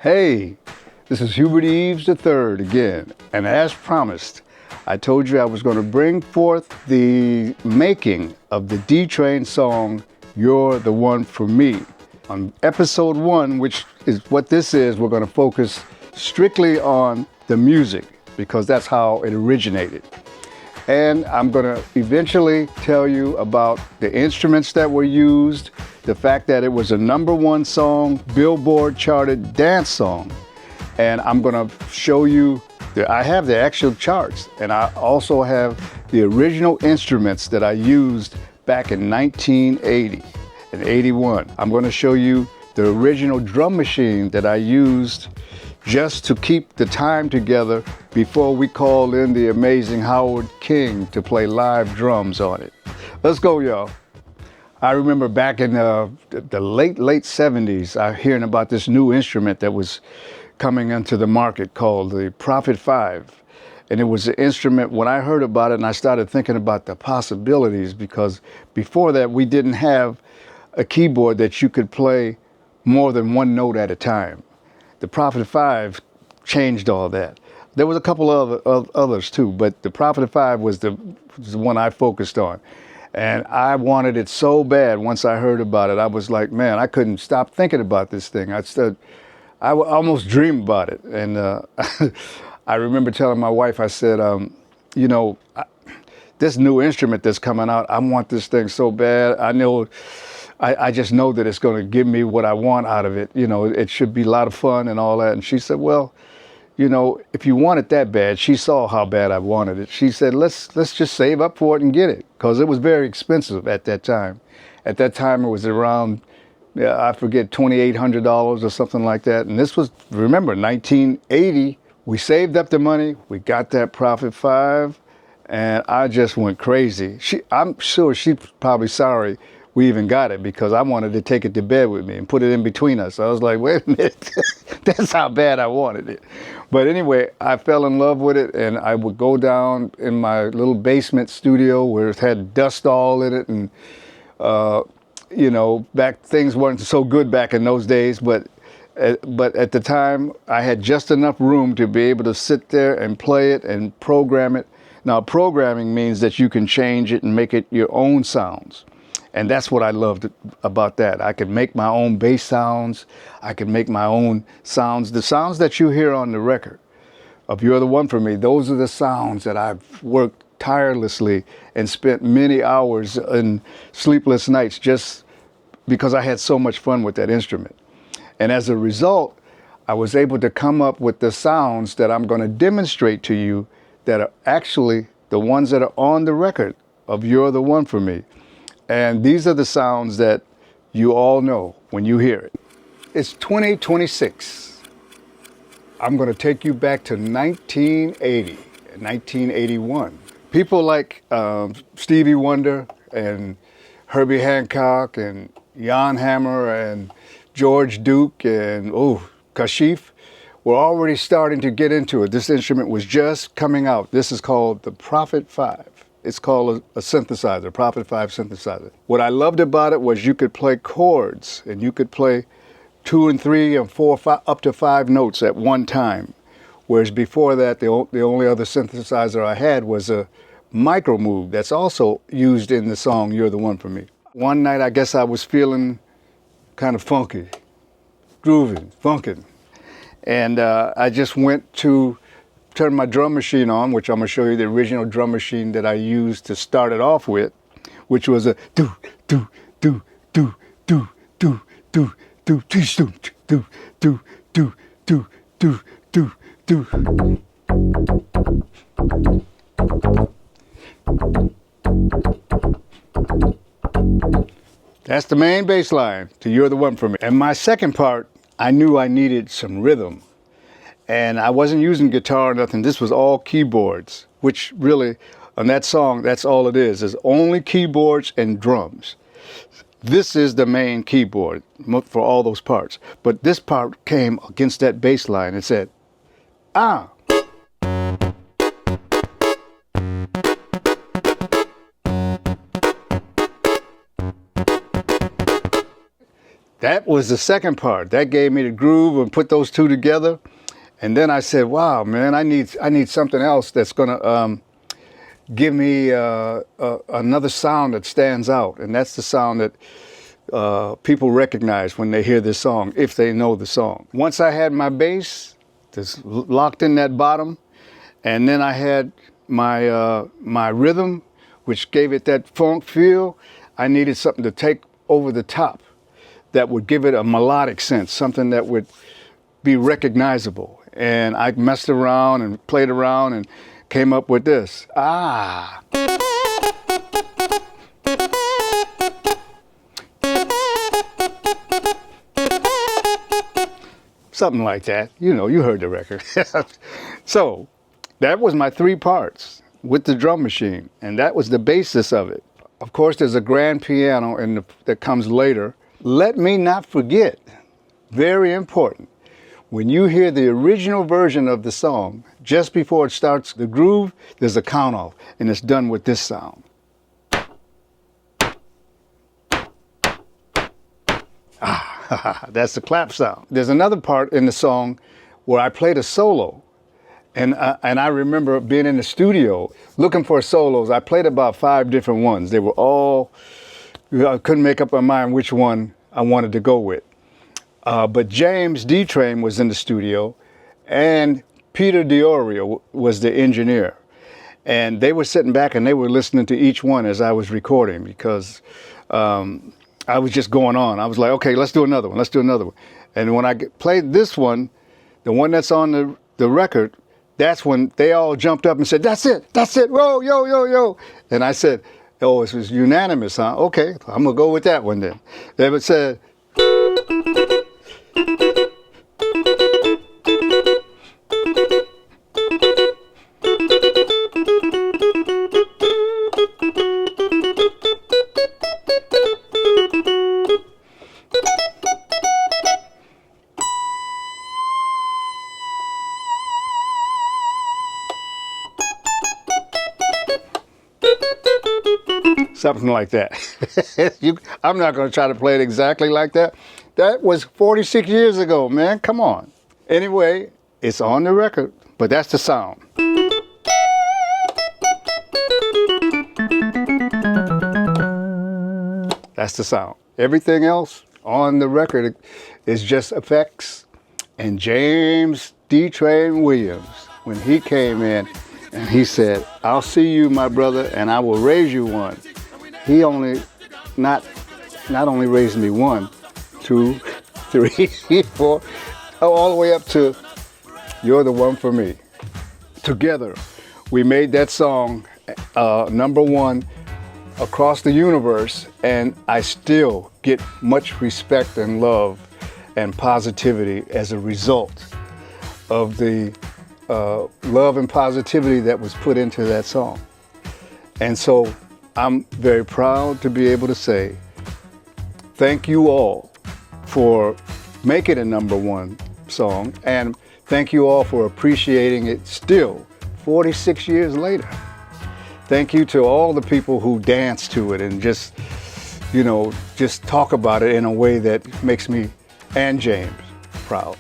Hey, this is Hubert Eaves III again, and as promised, I told you I was going to bring forth the making of the D-Train song, You're the One for Me. On episode 1, which is what this is, we're going to focus strictly on the music because that's how it originated. And I'm going to eventually tell you about the instruments that were used, the fact that it was a #1 song, Billboard charted dance song. And I'm going to show you, I have the actual charts, and I also have the original instruments that I used back in 1980 and 81. I'm going to show you the original drum machine that I used just to keep the time together before we called in the amazing Howard King to play live drums on it. Let's go, y'all. I remember back in the late 70s, I hearing about this new instrument that was coming into the market called the Prophet 5. And it was an instrument, when I heard about it and I started thinking about the possibilities, because before that we didn't have a keyboard that you could play more than one note at a time. The Prophet 5 changed all that. There was a couple of others too, but the Prophet 5 was the one I focused on. And I wanted it so bad. Once I heard about it, I was like, man, I couldn't stop thinking about this thing. I almost dreamed about it. And I remember telling my wife, I said, this new instrument that's coming out, I want this thing so bad. I just know that it's going to give me what I want out of it. You know, it should be a lot of fun and all that. And she said, well, you know, if you want it that bad, she saw how bad I wanted it. She said, let's just save up for it and get it, because it was very expensive at that time. At that time, it was around, I forget, $2,800 or something like that. And this was, remember, 1980. We saved up the money. We got that Prophet 5, and I just went crazy. I'm sure she's probably sorry we even got it, because I wanted to take it to bed with me and put it in between us. I was like, wait a minute, that's how bad I wanted it. But anyway, I fell in love with it, and I would go down in my little basement studio where it had dust all in it. And, things weren't so good back in those days, but at the time, I had just enough room to be able to sit there and play it and program it. Now, programming means that you can change it and make it your own sounds. And that's what I loved about that. I could make my own bass sounds. I could make my own sounds. The sounds that you hear on the record of You're the One for Me, those are the sounds that I've worked tirelessly and spent many hours and sleepless nights just because I had so much fun with that instrument. And as a result, I was able to come up with the sounds that I'm going to demonstrate to you that are actually the ones that are on the record of You're the One for Me. And these are the sounds that you all know when you hear it. It's 2026. I'm going to take you back to 1980, 1981. People like Stevie Wonder and Herbie Hancock and Jan Hammer and George Duke and Kashif were already starting to get into it. This instrument was just coming out. This is called the Prophet 5. It's called a synthesizer, Prophet 5 synthesizer. What I loved about it was you could play chords, and you could play 2 and 3 and 4, 5, up to 5 notes at one time. Whereas before that, the only other synthesizer I had was a micro moog that's also used in the song You're the One for Me. One night, I guess I was feeling kind of funky, grooving, funkin'. And I just went to turn my drum machine on, which I'm going to show you the original drum machine that I used to start it off with, which was a do do do do do do do do do do do do do do do do do. That's the main bass line to You're the One for Me. And my second part, I knew I needed some rhythm. And I wasn't using guitar or nothing. This was all keyboards, which really, on that song, that's all it is. It's only keyboards and drums. This is the main keyboard for all those parts. But this part came against that bass line. It said, ah. That that was the second part. That gave me the groove and put those two together. And then I said, wow, man, I need something else that's gonna give me another sound that stands out. And that's the sound that people recognize when they hear this song, if they know the song. Once I had my bass just locked in that bottom, and then I had my rhythm, which gave it that funk feel, I needed something to take over the top that would give it a melodic sense, something that would be recognizable. And I messed around and played around and came up with this. Ah. Something like that. You know, you heard the record. So that was my three parts with the drum machine, and that was the basis of it. Of course, there's a grand piano that comes later. Let me not forget, very important, when you hear the original version of the song, just before it starts the groove, there's a count off, and it's done with this sound. Ah, that's the clap sound. There's another part in the song where I played a solo, and I remember being in the studio looking for solos. I played about 5 different ones. They were all, I couldn't make up my mind which one I wanted to go with. But James D. Train was in the studio, and Peter Diorio was the engineer. And they were sitting back and they were listening to each one as I was recording, because I was just going on. I was like, okay, let's do another one. Let's do another one. And when I played this one, the one that's on the record, that's when they all jumped up and said, that's it, whoa, yo, yo, yo. And I said, oh, it was unanimous, huh? Okay, I'm gonna go with that one then. They would say, something like that. I'm not going to try to play it exactly like that. That was 46 years ago, man. Come on. Anyway, it's on the record, but that's the sound. That's the sound. Everything else on the record is just effects. And James D. Train Williams, when he came in and he said, I'll see you, my brother, and I will raise you one. He not only raised me 1, 2, 3, 4, all the way up to You're the One for Me. Together, we made that song #1 across the universe, and I still get much respect and love and positivity as a result of the love and positivity that was put into that song. And so I'm very proud to be able to say thank you all for making it #1 song, and thank you all for appreciating it still 46 years later. Thank you to all the people who dance to it and just talk about it in a way that makes me and James proud.